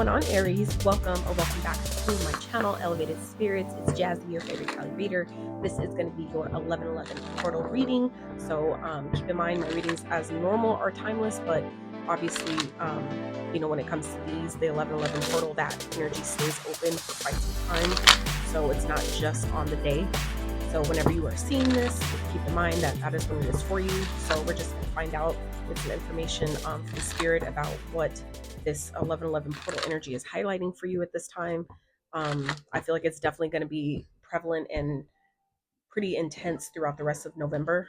going on, Aries? Welcome or welcome back to my channel, Elevated Spirits. It's Jazi, your favorite Cali reader. This is going to be your 11/11 portal reading. So keep in mind, my readings as normal are timeless, but obviously, when it comes to these, the 11/11 portal, that energy stays open for quite some time. So it's not just on the day. So whenever you are seeing this, keep in mind that that is when it is for you. So we're just going to find out with some information from the spirit about what this 11/11 portal energy is highlighting for you at this time. I feel like it's definitely going to be prevalent and pretty intense throughout the rest of November,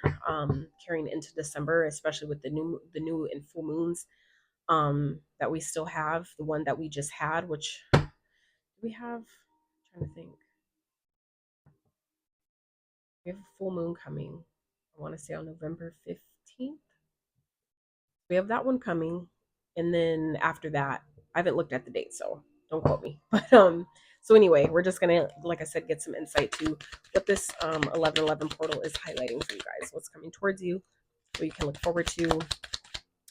carrying into December, especially with the new and full moons that we still have. The one that we just had, which we have, I'm trying to think. We have a full moon coming. I want to say on November 15th. We have that one coming. And then after that, I haven't looked at the date, so don't quote me. But so anyway, we're just gonna, like I said, get some insight to what this 11/11 portal is highlighting for you guys, what's coming towards you, what you can look forward to.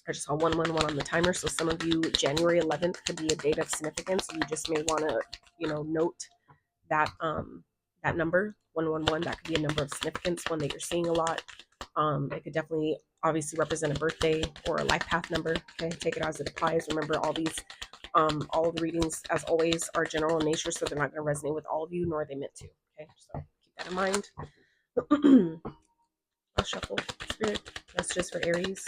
I just saw 111 on the timer, so some of you, January 11th could be a date of significance. You just may want to, note that that number 111. That could be a number of significance, one that you're seeing a lot. It could definitely obviously represent a birthday or a life path number. Okay, take it as it applies. Remember, all of the readings, as always, are general in nature, so they're not going to resonate with all of you, nor are they meant to. Okay, so keep that in mind. I'll shuffle spirit messages for Aries.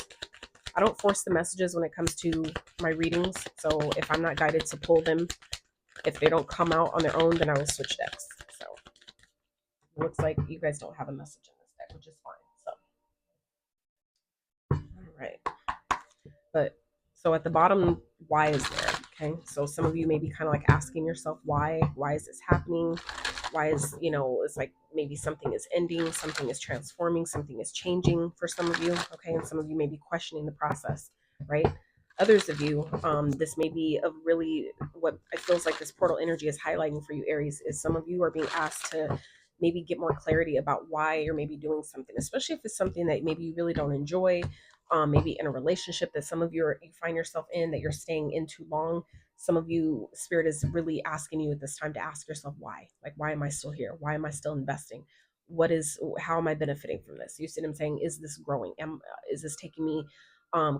I don't force the messages when it comes to my readings, so if I'm not guided to pull them, if they don't come out on their own, then I will switch decks. So it looks like you guys don't have a message in this deck, which is fine. So, all right. But so at the bottom, why is there? Okay. So some of you may be kind of like asking yourself, why? Why is this happening? Why is, it's like maybe something is ending, something is transforming, something is changing for some of you. Okay. And some of you may be questioning the process, right? Others of you, this may be a really, what it feels like this portal energy is highlighting for you, Aries, is some of you are being asked to maybe get more clarity about why you're maybe doing something, especially if it's something that maybe you really don't enjoy. Maybe in a relationship that some of you find yourself in, that you're staying in too long. Some of you, spirit is really asking you at this time to ask yourself why. Like, why am I still here? Why am I still investing? How am I benefiting from this? You see what I'm saying? Is this growing? Is this taking me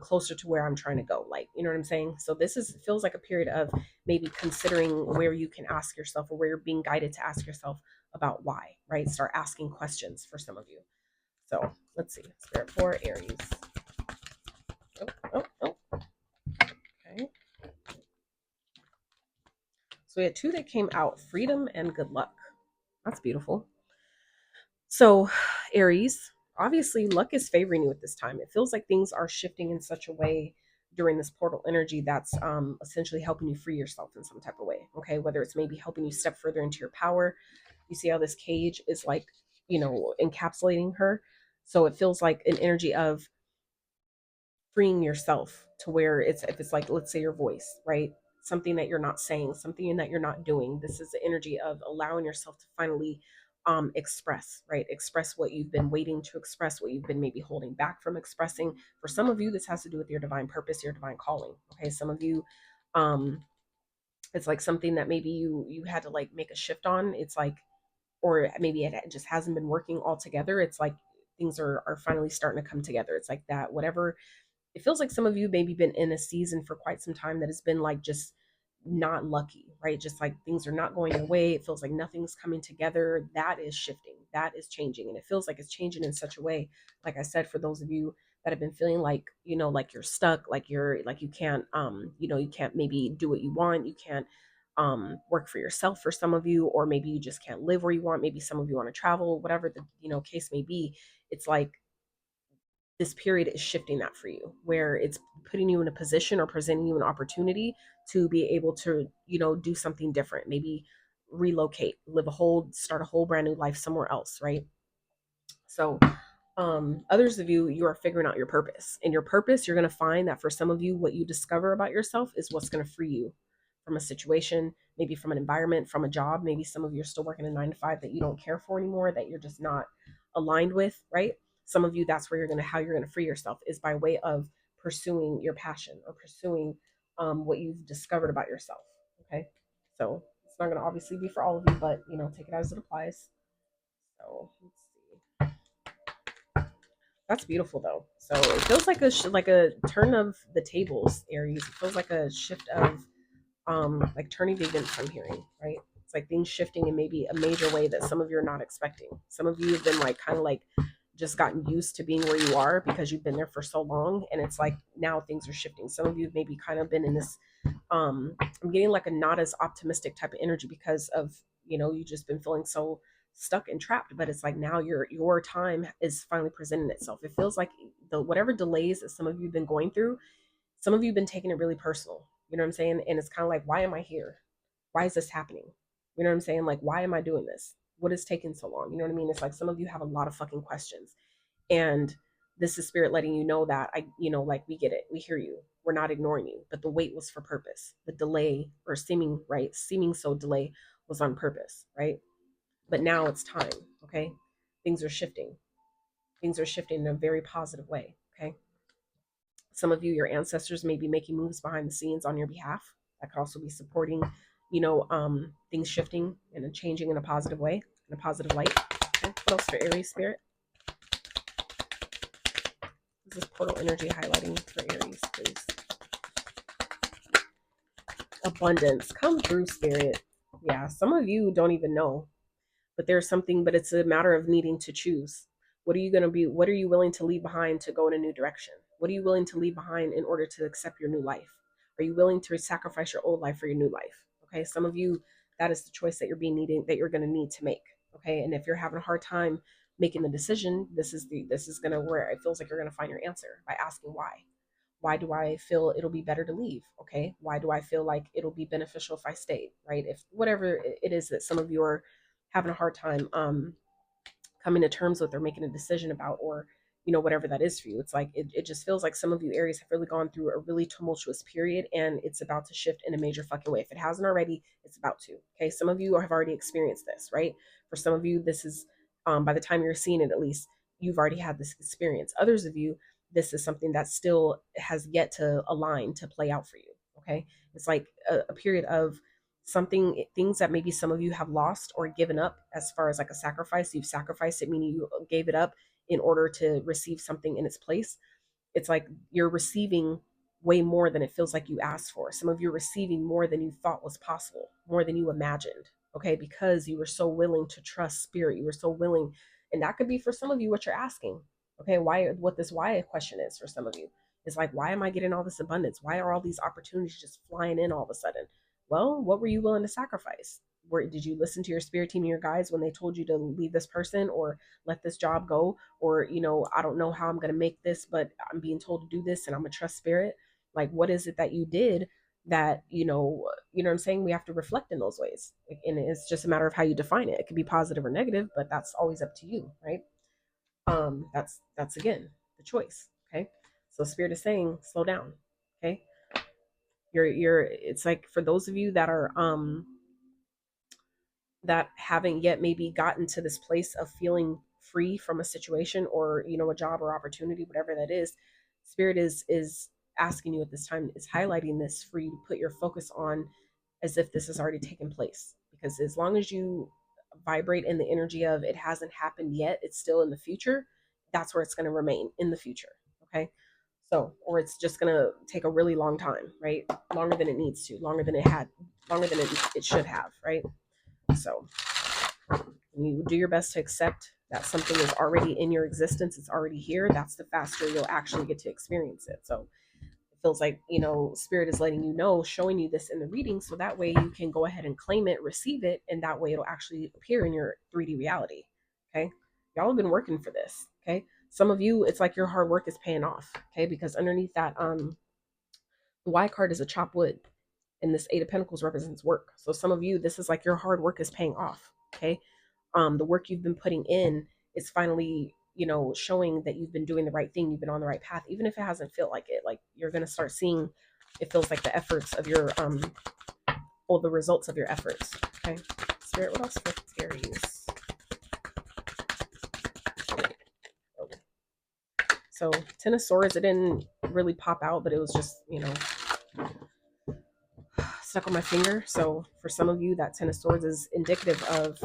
closer to where I'm trying to go? Like, you know what I'm saying? So feels like a period of maybe considering where you can ask yourself, or where you're being guided to ask yourself about why, right? Start asking questions for some of you. So let's see. Spirit for Aries. Oh. Okay. So we had two that came out, freedom and good luck. That's beautiful. So Aries, obviously luck is favoring you at this time. It feels like things are shifting in such a way during this portal energy that's essentially helping you free yourself in some type of way. Okay, whether it's maybe helping you step further into your power. You see how this cage is like, encapsulating her. So it feels like an energy of freeing yourself to where if it's like, let's say your voice, right? Something that you're not saying, something that you're not doing. This is the energy of allowing yourself to finally express, right? Express what you've been waiting to express, what you've been maybe holding back from expressing. For some of you, this has to do with your divine purpose, your divine calling. Okay. Some of you, it's like something that maybe you had to like make a shift on. It's like, or maybe it just hasn't been working altogether. It's like things are finally starting to come together. It's like that, whatever. It feels like some of you maybe been in a season for quite some time that has been like just not lucky, right? Just like things are not going your way. It feels like nothing's coming together. That is shifting. That is changing. And it feels like it's changing in such a way, like I said, for those of you that have been feeling like, like you're stuck, like you can't, you can't maybe do what you want. You can't work for yourself for some of you, or maybe you just can't live where you want. Maybe some of you want to travel, whatever the, case may be. It's like, this period is shifting that for you, where it's putting you in a position or presenting you an opportunity to be able to, do something different, maybe relocate, start a whole brand new life somewhere else, right? So others of you are figuring out your purpose, and your purpose, you're going to find that for some of you, what you discover about yourself is what's going to free you from a situation, maybe from an environment, from a job. Maybe some of you are still working a 9 to 5 that you don't care for anymore, that you're just not aligned with, right? Some of you, that's where how you're going to free yourself is by way of pursuing your passion, or pursuing what you've discovered about yourself. Okay. So it's not going to obviously be for all of you, but you know, take it as it applies. So let's see. That's beautiful though. So it feels like a turn of the tables, Aries. It feels like a shift of like turning the events I'm hearing, right? It's like things shifting in maybe a major way that some of you are not expecting. Some of you have been like kind of like just gotten used to being where you are because you've been there for so long, and it's like now things are shifting. Some of you have maybe kind of been in this I'm getting like a not as optimistic type of energy because of, you know, you just been feeling so stuck and trapped, but it's like now your time is finally presenting itself. It feels like the whatever delays that some of you have been going through, some of you have been taking it really personal. You know what I'm saying? And it's kind of like, why am I here? Why is this happening? You know what I'm saying? Like, why am I doing this? What is taking so long? You know what I mean? It's like some of you have a lot of fucking questions. And this is spirit letting you know that you know, like we get it. We hear you. We're not ignoring you. But the wait was for purpose. The delay or seeming, right? Seeming so delay was on purpose, right? But now it's time, okay? Things are shifting. Things are shifting in a very positive way, okay? Some of you, your ancestors may be making moves behind the scenes on your behalf. That could also be supporting, you know, things shifting and changing in a positive way, in a positive light. Okay. What else for Aries spirit? This is portal energy highlighting for Aries, please. Abundance. Come through, spirit. Yeah, some of you don't even know, but there's something, but it's a matter of needing to choose. What are you going to be? What are you willing to leave behind to go in a new direction? What are you willing to leave behind in order to accept your new life? Are you willing to sacrifice your old life for your new life? Okay, some of you, that is the choice that that you're going to need to make. Okay, and if you're having a hard time making the decision, this is going to where it feels like you're going to find your answer by asking why. Why do I feel it'll be better to leave? Okay, why do I feel like it'll be beneficial if I stay? Right, if whatever it is that some of you are having a hard time coming to terms with or making a decision about, or you know, whatever that is for you, it's like it just feels like some of you Aries have really gone through a really tumultuous period, and it's about to shift in a major fucking way. If it hasn't already, it's about to. Okay, some of you have already experienced this, right? For some of you, this is by the time you're seeing it, at least you've already had this experience. Others of you, this is something that still has yet to align to play out for you. Okay, it's like a period of something, things that maybe some of you have lost or given up as far as like a sacrifice. You've sacrificed it, meaning you gave it up in order to receive something in its place. It's like you're receiving way more than it feels like you asked for. Some of you are receiving more than you thought was possible, more than you imagined. Okay, because you were so willing to trust spirit. You were so willing, and that could be for some of you what you're asking. Okay, why, what this why question is for some of you is like, why am I getting all this abundance? Why are all these opportunities just flying in all of a sudden? Well, what were you willing to sacrifice? Where did you listen to your spirit team and your guides when they told you to leave this person or let this job go? Or, you know, I don't know how I'm going to make this, but I'm being told to do this and I'm going to trust spirit. Like, what is it that you did that, you know what I'm saying? We have to reflect in those ways. And it's just a matter of how you define it. It could be positive or negative, but that's always up to you, right? That's again, the choice. Okay. So spirit is saying, slow down. Okay. It's like for those of you that are, that haven't yet maybe gotten to this place of feeling free from a situation or, you know, a job or opportunity, whatever that is, spirit is asking you at this time, is highlighting this for you to put your focus on as if this has already taken place. Because as long as you vibrate in the energy of it hasn't happened yet, it's still in the future, that's where it's going to remain in the future. Okay. So, or it's just going to take a really long time, right? Longer than it needs to, longer than it had, longer than it should have, right? So you do your best to accept that something is already in your existence, it's already here. That's the faster you'll actually get to experience it. So it feels like, you know, spirit is letting you know, showing you this in the reading, so that way you can go ahead and claim it, receive it, and that way it'll actually appear in your 3D reality. Okay, y'all have been working for this. Okay, some of you, it's like your hard work is paying off. Okay, because underneath that the Y card is a chopped wood, and this Eight of Pentacles represents work. So some of you, this is like your hard work is paying off. Okay, the work you've been putting in is finally, you know, showing that you've been doing the right thing, you've been on the right path, even if it hasn't felt like it. Like you're gonna start seeing, it feels like the efforts of your or the results of your efforts. Okay, spirit, what else for Aries? So Ten of Swords, it didn't really pop out, but it was just, you know, stuck on my finger. So for some of you, that Ten of Swords is indicative of,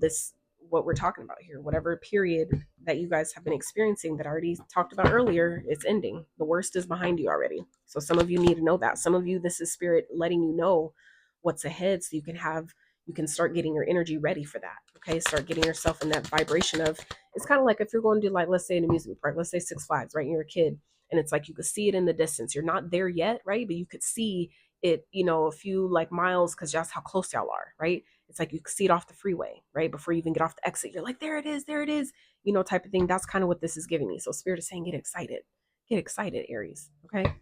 this, what we're talking about here. Whatever period that you guys have been experiencing that I already talked about earlier, it's ending. The worst is behind you already. So some of you need to know that. Some of you, this is spirit letting you know what's ahead, so you can start getting your energy ready for that. Okay, start getting yourself in that vibration of, it's kind of like if you're going to do, like, let's say an amusement park, let's say Six Flags, right? And you're a kid, and it's like you could see it in the distance. You're not there yet, right? But you could see it, a few like miles, because that's how close y'all are, right? It's like you can see it off the freeway, right? Before you even get off the exit, you're like, there it is, type of thing. That's kind of what this is giving me. So Spirit is saying, get excited, Aries, okay?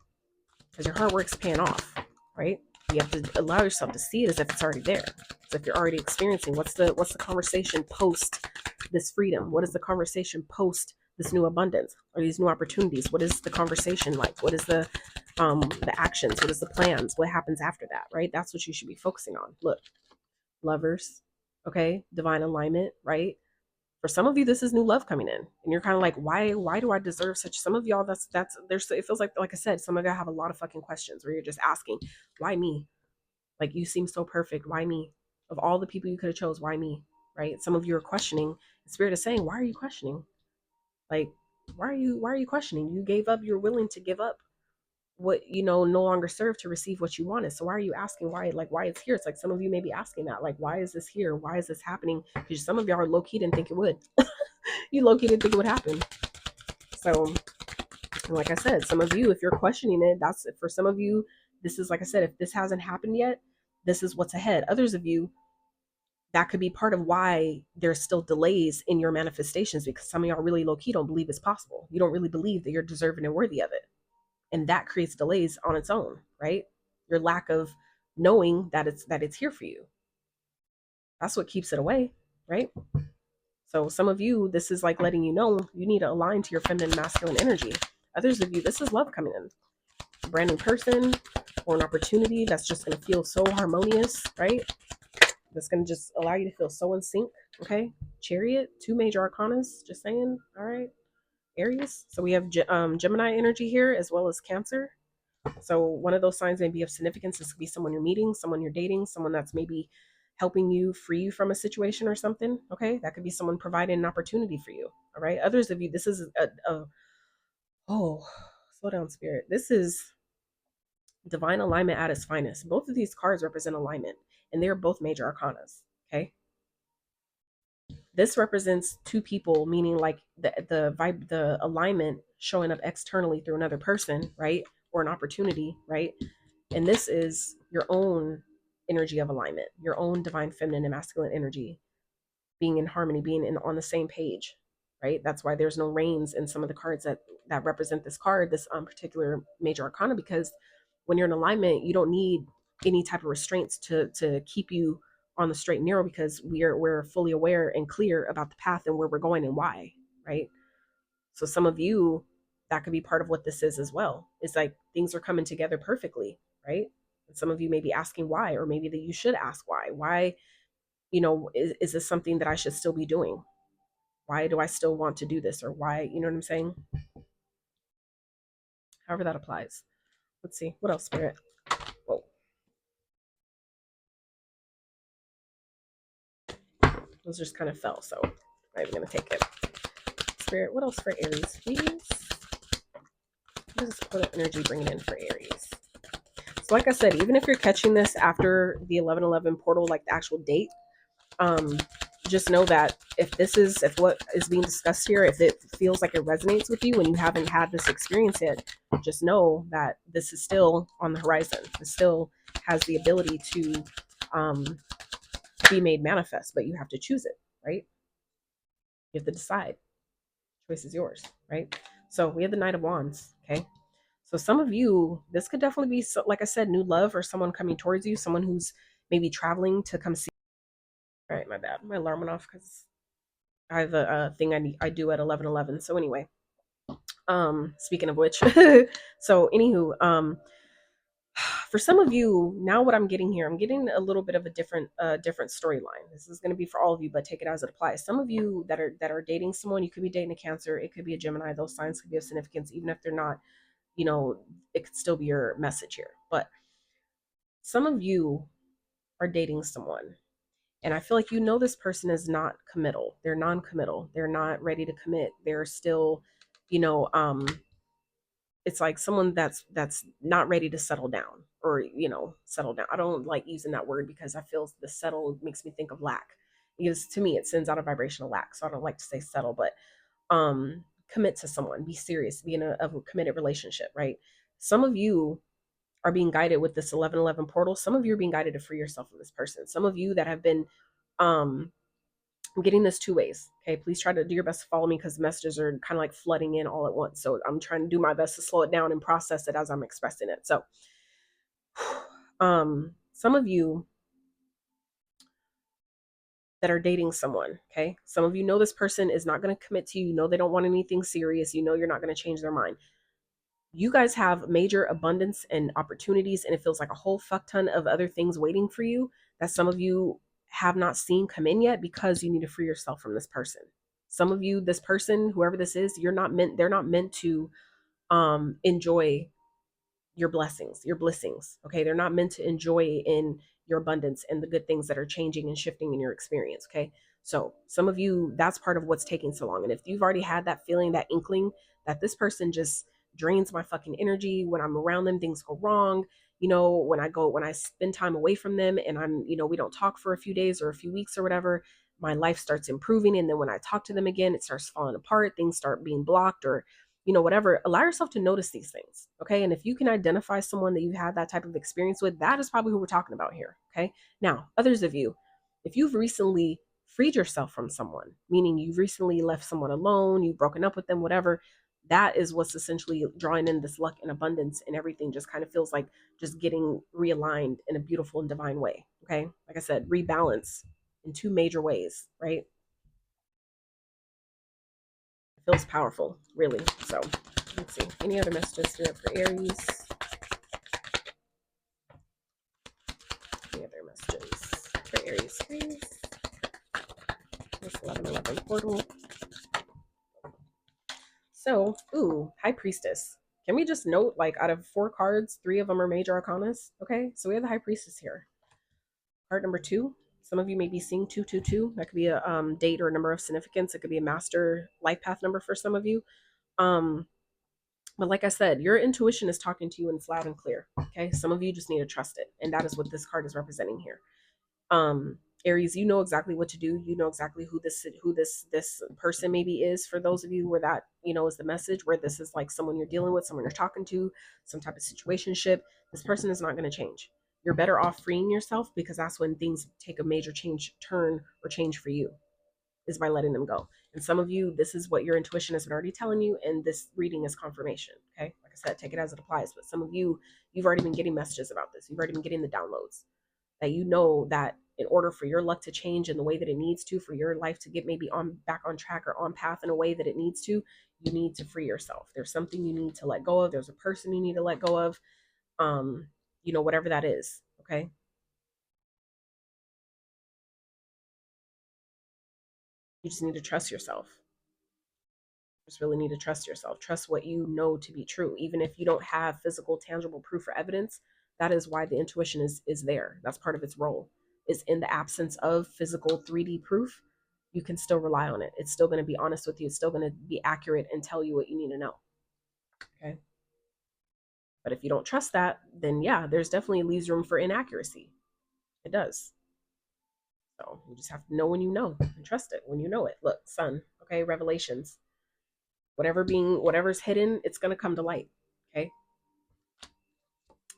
Because your hard work's paying off, right? You have to allow yourself to see it as if it's already there. As if you're already experiencing. What's the conversation post this freedom? What is the conversation post this new abundance or these new opportunities? What is the conversation like? What is the actions? What is the plans? What happens after that, right? That's what you should be focusing on. Look, lovers, okay, divine alignment, right? For some of you, this is new love coming in, and you're kind of like, why do I deserve such? Some of y'all, that's there's, it feels like I said, some of y'all have a lot of fucking questions where you're just asking, why me? Like, you seem so perfect, why me? Of all the people you could have chose, why me? Right? Some of you are questioning. The Spirit is saying, why are you questioning? Like, why are you questioning? You gave up. You're willing to give up what no longer serve to receive what you wanted. So why are you asking why? Like, why it's here? It's like some of you may be asking that, like, why is this here? Why is this happening? Because some of y'all are low-key didn't think it would. You low-key didn't think it would happen. So like I said, some of you, if you're questioning it, that's for some of you. This is, like I said, if this hasn't happened yet, this is what's ahead. Others of you, that could be part of why there's still delays in your manifestations, because some of y'all really low-key don't believe it's possible. You don't really believe that you're deserving and worthy of it, and that creates delays on its own, right? Your lack of knowing that it's here for you, that's what keeps it away, right? So some of you, this is like letting you know you need to align to your feminine masculine energy. Others of you, this is love coming in, a brand new person or an opportunity that's just going to feel so harmonious, right? That's going to just allow you to feel so in sync. Okay, Chariot, two major arcanas, just saying. All right, Aries. So we have Gemini energy here, as well as Cancer. So one of those signs may be of significance. This could be someone you're meeting, someone you're dating, someone that's maybe helping you free you from a situation or something. Okay, that could be someone providing an opportunity for you. All right, others of you, this is oh, slow down, Spirit. This is divine alignment at its finest. Both of these cards represent alignment, and they're both major arcanas. Okay, this represents two people, meaning like the vibe, the alignment showing up externally through another person, right? Or an opportunity, right? And this is your own energy of alignment, your own divine feminine and masculine energy being in harmony, being on the same page, right? That's why there's no reins in some of the cards that represent this card, this particular major arcana, because when you're in alignment, you don't need any type of restraints to keep you on the straight and narrow, because we're fully aware and clear about the path and where we're going and why, right? So some of you, that could be part of what this is as well. It's like things are coming together perfectly, right? And some of you may be asking why, or maybe that you should ask why. Why, is this something that I should still be doing? Why do I still want to do this? Or why, you know what I'm saying? However that applies. Let's see. What else, Spirit? Whoa. Those just kind of fell, so I'm not even going to take it. Spirit, what else for Aries, please? What is what energy bringing in for Aries? So like I said, even if you're catching this after the 11/11 portal, like the actual date, just know that if what is being discussed here, if it feels like it resonates with you when you haven't had this experience yet, just know that this is still on the horizon. It still has the ability to be made manifest, but you have to choose it, right? You have to decide. Choice is yours, right? So we have the Knight of Wands, okay? So some of you, this could definitely be, like I said, new love or someone coming towards you, someone who's maybe traveling to come see. All right, my bad. My alarm went off because I have a thing I do at 11:11. So anyway, speaking of which, so anywho, for some of you, now what I'm getting here, I'm getting a little bit of a different storyline. This is going to be for all of you, but take it as it applies. Some of you that are dating someone, you could be dating a Cancer, it could be a Gemini. Those signs could be of significance, even if they're not. It could still be your message here. But Some of you are dating someone, and I feel like you know this person is not committal. They're non-committal. They're not ready to commit. They're still, you know, it's like someone that's not ready to settle down, or settle down. I don't like using that word because I feel the settle makes me think of lack, because to me it sends out a vibrational lack, so I don't like to say settle. But commit to someone, be serious, be in a committed relationship, right? Some of you are being guided with this 1111 portal. Some of you are being guided to free yourself from this person. Some of you that have been um I'm getting this two ways. Okay, please try to do your best to follow me, because messages are kind of like flooding in all at once. So I'm trying to do my best to slow it down and process it as I'm expressing it. So, some of you that are dating someone, okay, some of you know this person is not going to commit to you. You know they don't want anything serious. You know you're not going to change their mind. You guys have major abundance and opportunities, and it feels like a whole fuck ton of other things waiting for you that some of you have not seen come in yet, because you need to free yourself from this person. Some of you, this person, whoever this is, they're not meant to enjoy your blessings, your blessings. Okay. They're not meant to enjoy in your abundance and the good things that are changing and shifting in your experience. Okay. So some of you, that's part of what's taking so long. And if you've already had that feeling, that inkling that this person just drains my fucking energy, when I'm around them, things go wrong. When I spend time away from them, and we don't talk for a few days or a few weeks or whatever, my life starts improving. And then when I talk to them again, it starts falling apart. Things start being blocked, or whatever. Allow yourself to notice these things. Okay. And if you can identify someone that you've had that type of experience with, that is probably who we're talking about here. Okay. Now, others of you, if you've recently freed yourself from someone, meaning you've recently left someone alone, you've broken up with them, whatever, that is what's essentially drawing in this luck and abundance, and everything just kind of feels like just getting realigned in a beautiful and divine way. Okay. Like I said, rebalance in two major ways, right? Feels powerful, really. So let's see. Any other messages here for Aries? Any other messages for Aries, please? This 1111 portal. So, High Priestess. Can we just note, like, out of 4 cards, 3 of them are major arcanas? Okay, so we have the High Priestess here. Card number 2. Some of you may be seeing 222. That could be a date or a number of significance. It could be a master life path number for some of you. But like I said, your intuition is talking to you and it's loud and clear. Okay. Some of you just need to trust it. And that is what this card is representing here. Aries, you know exactly what to do. You know exactly who this person maybe is, for those of you where that, is the message, where this is like someone you're dealing with, someone you're talking to, some type of situationship. This person is not going to change. You're better off freeing yourself, because that's when things take a major turn or change for you, is by letting them go. And some of you, this is what your intuition has been already telling you, and this reading is confirmation. Okay. Like I said, take it as it applies. But some of you, you've already been getting messages about this. You've already been getting the downloads that that in order for your luck to change in the way that it needs to, for your life to get maybe back on track or on path in a way that it needs to, you need to free yourself. There's something you need to let go of. There's a person you need to let go of. Whatever that is. Okay. You just need to trust yourself. Just really need to trust yourself. Trust what you know to be true, even if you don't have physical, tangible proof or evidence. That is why the intuition is there. That's part of its role. Is in the absence of physical 3D proof, you can still rely on it. It's still going to be honest with you. It's still going to be accurate and tell you what you need to know. Okay. But if you don't trust that, then yeah, there's definitely leaves room for inaccuracy. It does. So you just have to know when you know, and trust it when you know it. Look, sun. Okay, revelations. Whatever's hidden, it's going to come to light. Okay.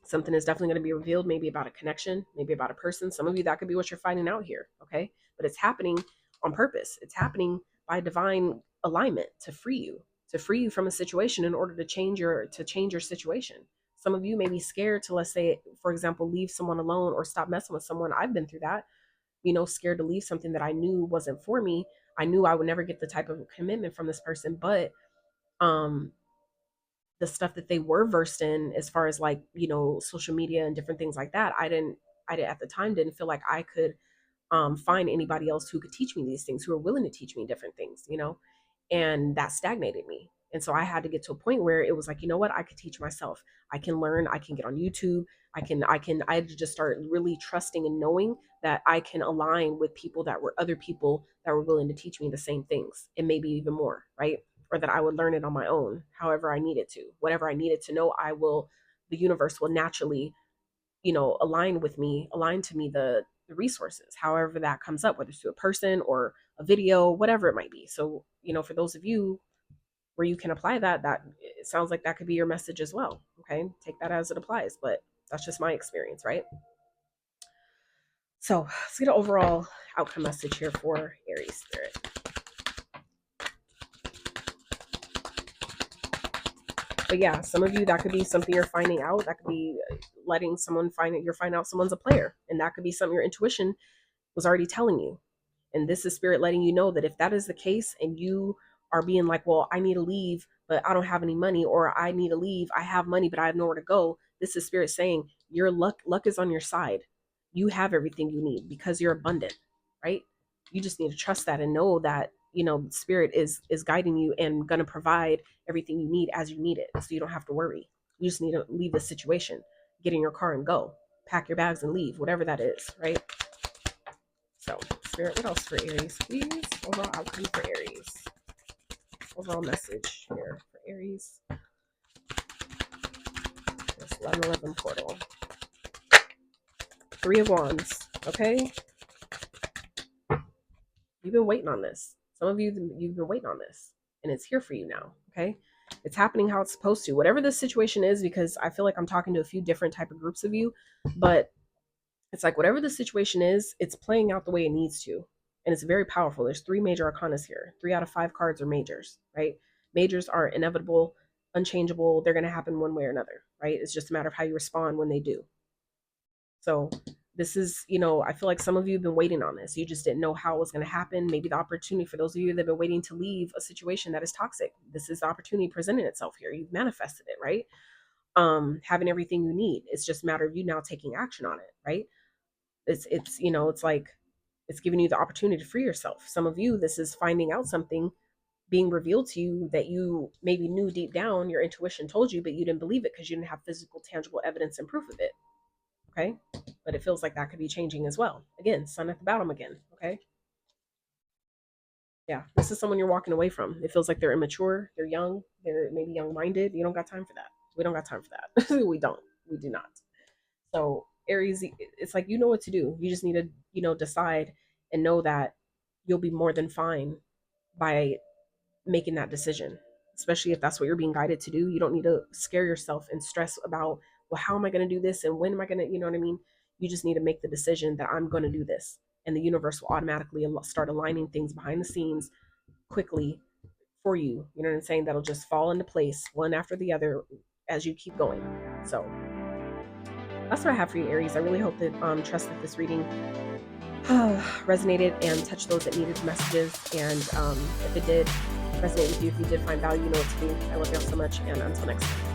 Something is definitely going to be revealed, maybe about a connection, maybe about a person. Some of you, that could be what you're finding out here. Okay. But it's happening on purpose. It's happening by divine alignment to free you from a situation in order to change your situation. Some of you may be scared to, let's say, for example, leave someone alone or stop messing with someone. I've been through that, scared to leave something that I knew wasn't for me. I knew I would never get the type of commitment from this person, but the stuff that they were versed in, as far as like, social media and different things like that, I at the time didn't feel like I could find anybody else who could teach me these things, who are willing to teach me different things, and that stagnated me. And so I had to get to a point where it was like, you know what, I could teach myself. I can learn, I can get on YouTube. I had to just start really trusting and knowing that I can align with people that were other people that were willing to teach me the same things and maybe even more, right? Or that I would learn it on my own, however I needed to. Whatever I needed to know, the universe will naturally, align to me the resources, however that comes up, whether it's to a person or a video, whatever it might be. So, for those of you where you can apply that it sounds like that could be your message as well. Okay. Take that as it applies, but that's just my experience, right? So let's get an overall outcome message here for Aries spirit. But yeah, some of you, that could be something you're finding out. That could be letting someone you're finding out someone's a player. And that could be something your intuition was already telling you. And this is spirit letting you know that if that is the case and you are being like, well, I need to leave, but I don't have any money, or I need to leave, I have money, but I have nowhere to go. This is spirit saying your luck is on your side. You have everything you need because you're abundant, right? You just need to trust that and know that, spirit is guiding you and going to provide everything you need as you need it. So you don't have to worry. You just need to leave the situation, get in your car and go, pack your bags and leave, whatever that is, right? So, spirit, what else for Aries, please? Overall outcome for Aries. Overall message here for Aries. This 1111 portal. 3 of Wands, okay? You've been waiting on this. Some of you, you've been waiting on this, and it's here for you now, okay? It's happening how it's supposed to. Whatever this situation is, because I feel like I'm talking to a few different type of groups of you, but it's like whatever the situation is, it's playing out the way it needs to. And it's very powerful. There's 3 major arcanas here. 3 out of 5 cards are majors, right? Majors are inevitable, unchangeable. They're going to happen one way or another, right? It's just a matter of how you respond when they do. So this is, I feel like some of you have been waiting on this. You just didn't know how it was going to happen. Maybe the opportunity for those of you that have been waiting to leave a situation that is toxic. This is the opportunity presenting itself here. You've manifested it, right? Having everything you need. It's just a matter of you now taking action on it, right? It's like it's giving you the opportunity to free yourself. Some of you, this is finding out something being revealed to you that you maybe knew deep down, your intuition told you, but you didn't believe it because you didn't have physical, tangible evidence and proof of it. Okay. But it feels like that could be changing as well. Again, sun at the bottom again. Okay. Yeah. This is someone you're walking away from. It feels like they're immature. They're young. They're maybe young-minded. You don't got time for that. We don't got time for that. We don't. We do not. So Aries, it's like, you know what to do. You just need to, decide and know that you'll be more than fine by making that decision, especially if that's what you're being guided to do. You don't need to scare yourself and stress about, well, how am I going to do this? And when am I going to, you know what I mean? You just need to make the decision that I'm going to do this. And the universe will automatically start aligning things behind the scenes quickly for you. You know what I'm saying? That'll just fall into place one after the other as you keep going. So that's what I have for you, Aries. I really hope that trust that this reading resonated and touched those that needed the messages. And if it did resonate with you, if you did find value, you know what to do. I love y'all so much, and until next time.